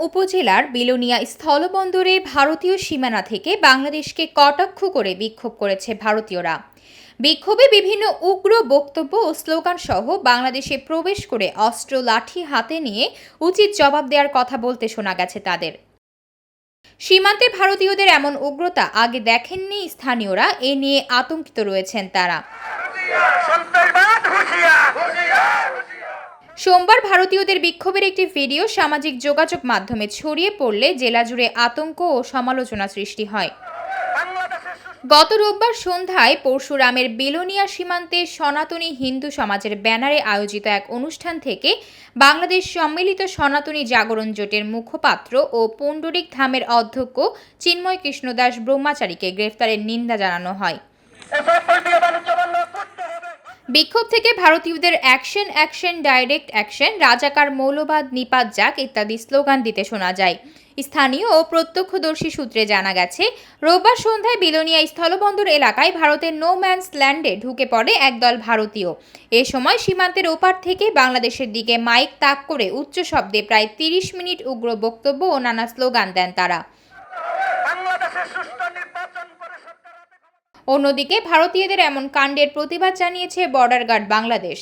উপজেলার বিলোনিয়া স্থলবন্দরে ভারতীয় সীমানা থেকে বাংলাদেশকে কটাক্ষ করে বিক্ষোভ করেছে ভারতীয়রা। বিক্ষোভে বিভিন্ন উগ্র বক্তব্য ও স্লোগান সহ বাংলাদেশে প্রবেশ করে অস্ত্র লাঠি হাতে নিয়ে উচিত জবাব দেওয়ার কথা বলতে শোনা গেছে তাদের। সীমান্তে ভারতীয়দের এমন উগ্রতা আগে দেখেননি স্থানীয়রা, এ নিয়ে আতঙ্কিত রয়েছেন তারা। সোমবার ভারতীয়দের বিক্ষোভের একটি ভিডিও সামাজিক যোগাযোগ মাধ্যমে ছড়িয়ে পড়লে জেলা জুড়ে আতঙ্ক ও সমালোচনা সৃষ্টি হয়। গত রোববার সন্ধ্যায় পরশুরামের বিলোনিয়া সীমান্তে সনাতনী হিন্দু সমাজের ব্যানারে আয়োজিত এক অনুষ্ঠান থেকে বাংলাদেশ সম্মিলিত সনাতনী জাগরণ জোটের মুখপাত্র ও পুণ্ডরিক ধামের অধ্যক্ষ চিন্ময় কৃষ্ণ দাস ব্রহ্মচারীকে গ্রেফতারের নিন্দা জানানো হয়। বিক্ষোভ থেকে ভারতীয়দের অ্যাকশন অ্যাকশন ডাইরেক্ট অ্যাকশন, রাজাকার মৌলবাদ নিপাত যাক ইত্যাদি স্লোগান দিতে শোনা যায়। স্থানীয় ও প্রত্যক্ষদর্শী সূত্রে জানা গেছে, রোববার সন্ধ্যায় বিলোনিয়া স্থলবন্দর এলাকায় ভারতের নো ম্যানস ল্যান্ডে ঢুকে পড়ে একদল ভারতীয়। এ সময় সীমান্তের ওপার থেকে বাংলাদেশের দিকে মাইক তাক করে উচ্চ শব্দে প্রায় ৩০ মিনিট উগ্র বক্তব্য ও নানা স্লোগান দেন তারা। অন্যদিকে ভারতীয়দের এমন কাণ্ডের প্রতিবাদ জানিয়েছে বর্ডার গার্ড বাংলাদেশ।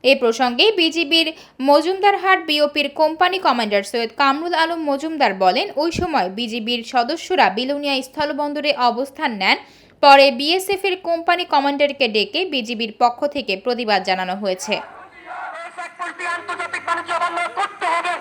এ প্রসঙ্গে বিজিবির মজুমদারহাট বিওপির কোম্পানি কমান্ডার সৈয়দ কামরুল আলম মজুমদার বলেন, ওই সময় বিজিবির সদস্যরা বিলোনিয়া স্থলবন্দরে অবস্থান নেন। পরে বিএসএফ এর কোম্পানি কমান্ডারকে ডেকে বিজিবির পক্ষ থেকে প্রতিবাদ জানানো হয়েছে। আন্তর্জাতিক বাণিজ্য বন্ধ করতে হবে।